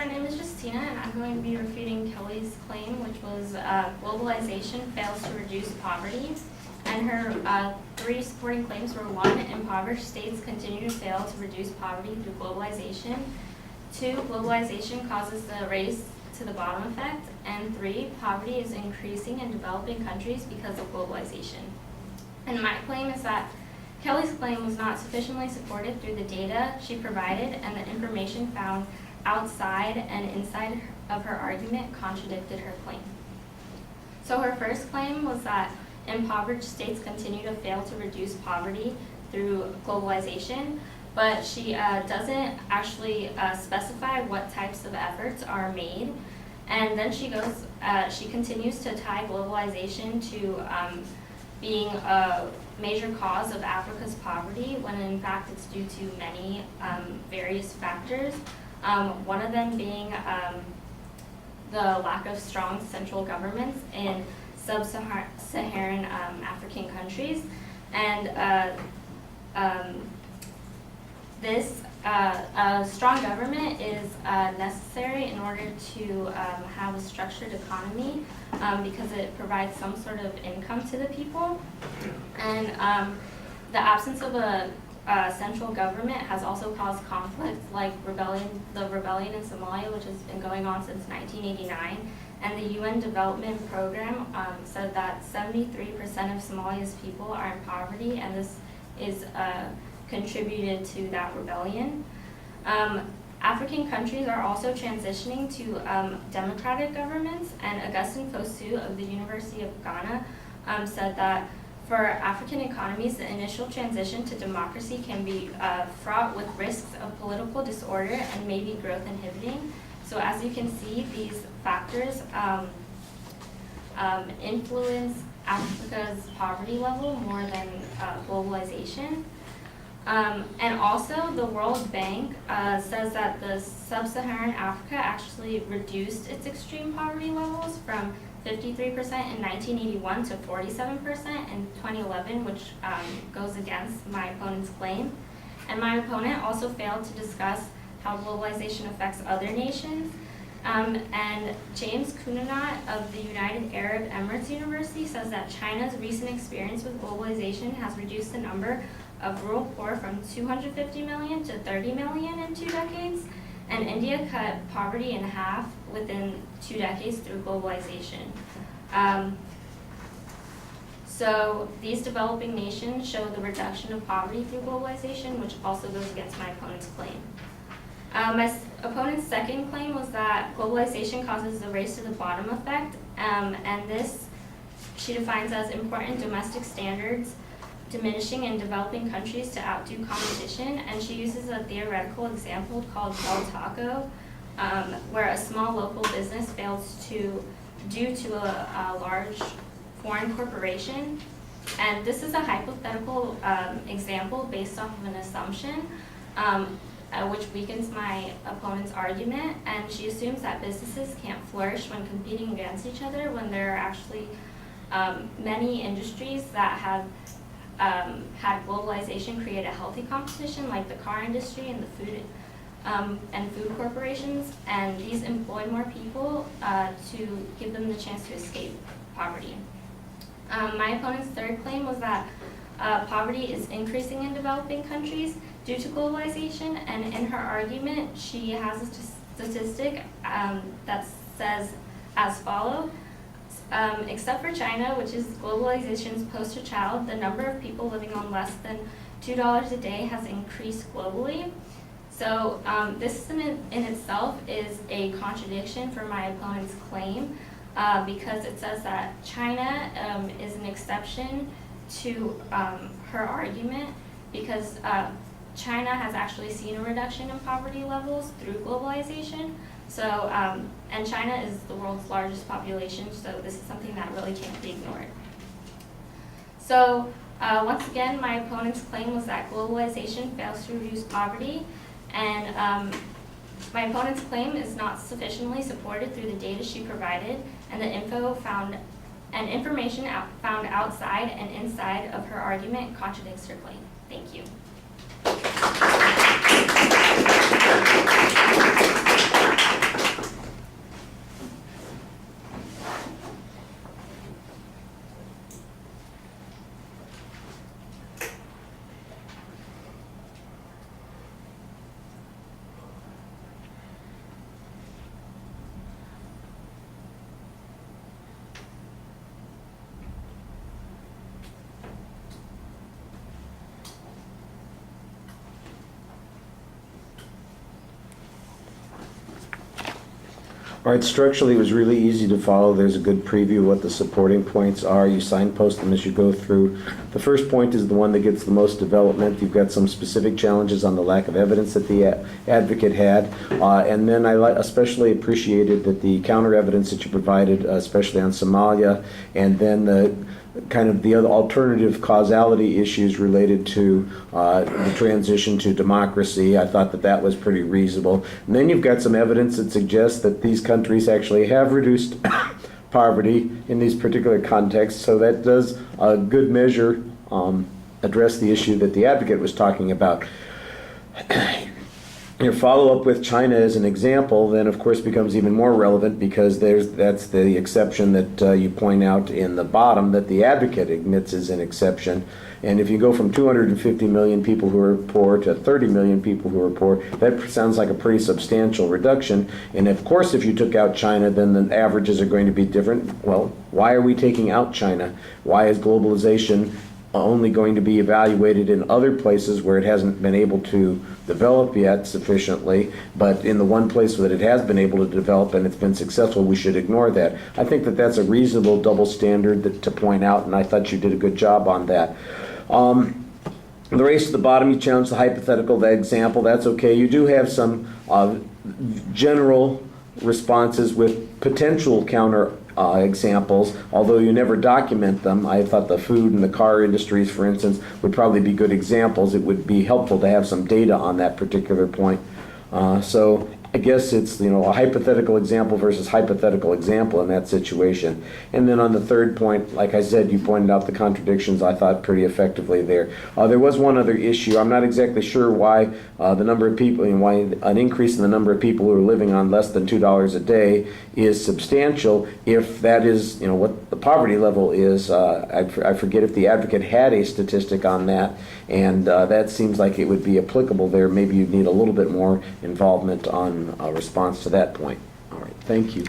my name is Justina, and I'm going to be refuting Kelly's claim, which was globalization fails to reduce poverty. And her three supporting claims were: 1, impoverished states continue to fail to reduce poverty through globalization; 2, globalization causes the race to the bottom effect; and 3, poverty is increasing in developing countries because of globalization. And my claim is that Kelly's claim was not sufficiently supported through the data she provided, and the information found outside and inside of her argument contradicted her claim. So her first claim was that impoverished states continue to fail to reduce poverty through globalization, but she doesn't actually specify what types of efforts are made. And then she continues to tie globalization to being a major cause of Africa's poverty, when in fact it's due to many various factors. One of them being the lack of strong central governments in sub-Saharan African countries. And a strong government is necessary in order to have a structured economy, because it provides some sort of income to the people. And the absence of a central government has also caused conflicts like the rebellion in Somalia, which has been going on since 1989. And the UN Development Program said that 73% of Somalia's people are in poverty, and this is contributed to that rebellion. African countries are also transitioning to democratic governments, and Augustin Fosu of the University of Ghana said that for African economies, the initial transition to democracy can be fraught with risks of political disorder and maybe growth inhibiting. So as you can see, these factors influence Africa's poverty level more than globalization. And also, the World Bank says that the sub-Saharan Africa actually reduced its extreme poverty levels from 53% in 1981 to 47% in 2011, which goes against my opponent's claim. And my opponent also failed to discuss how globalization affects other nations. And James Kunanat of the United Arab Emirates University says that China's recent experience with globalization has reduced the number of rural poor from 250 million to 30 million in 2 decades, and India cut poverty in half within 2 decades through globalization. So these developing nations show the reduction of poverty through globalization, which also goes against my opponent's claim. My opponent's second claim was that globalization causes the race to the bottom effect, and this she defines as important domestic standards diminishing in developing countries to outdo competition, and she uses a theoretical example called Del Taco, where a small local business fails due to a large foreign corporation. And this is a hypothetical example based off of an assumption, which weakens my opponent's argument, and she assumes that businesses can't flourish when competing against each other, when there are actually many industries that have had globalization create a healthy competition, like the car industry and the food corporations, and these employ more people to give them the chance to escape poverty. My opponent's third claim was that poverty is increasing in developing countries due to globalization, and in her argument, she has a statistic that says as follows. Except for China, which is globalization's poster child, the number of people living on less than $2 a day has increased globally. So this in itself is a contradiction for my opponent's claim, because it says that China is an exception to her argument, because China has actually seen a reduction in poverty levels through globalization. So, and China is the world's largest population, so this is something that really can't be ignored. So, once again, my opponent's claim was that globalization fails to reduce poverty, and my opponent's claim is not sufficiently supported through the data she provided, and the information found outside and inside of her argument contradicts her claim. Thank you. All right, structurally, it was really easy to follow. There's a good preview of what the supporting points are. You signpost them as you go through. The first point is the one that gets the most development. You've got some specific challenges on the lack of evidence that the advocate had. And then I especially appreciated that the counter evidence that you provided, especially on Somalia, and then the kind of the other alternative causality issues related to the transition to democracy. I thought that that was pretty reasonable. And then you've got some evidence that suggests that these countries actually have reduced poverty in these particular contexts, so that does a good measure address the issue that the advocate was talking about. Your follow-up with China as an example then of course becomes even more relevant, because that's the exception that you point out in the bottom that the advocate admits is an exception. And if you go from 250 million people who are poor to 30 million people who are poor, that sounds like a pretty substantial reduction. And of course if you took out China, then the averages are going to be different. Well, why are we taking out China? Why is globalization only going to be evaluated in other places where it hasn't been able to develop yet sufficiently, but in the one place that it has been able to develop and it's been successful, we should ignore that? I think that that's a reasonable double standard to point out, and I thought you did a good job on that. The race to the bottom, you challenged the hypothetical, that example, that's okay. You do have some general responses with potential counter examples, although you never document them. I thought the food and the car industries, for instance, would probably be good examples. It would be helpful to have some data on that particular point. So I guess it's, a hypothetical example versus hypothetical example in that situation. And then on the third point, like I said, you pointed out the contradictions, I thought, pretty effectively there. There was one other issue. I'm not exactly sure why the number of people, why an increase in the number of people who are living on less than $2 a day is substantial if that is, what the poverty level is. I forget if the advocate had a statistic on that, and that seems like it would be applicable there. Maybe you'd need a little bit more involvement on a response to that point. All right, thank you.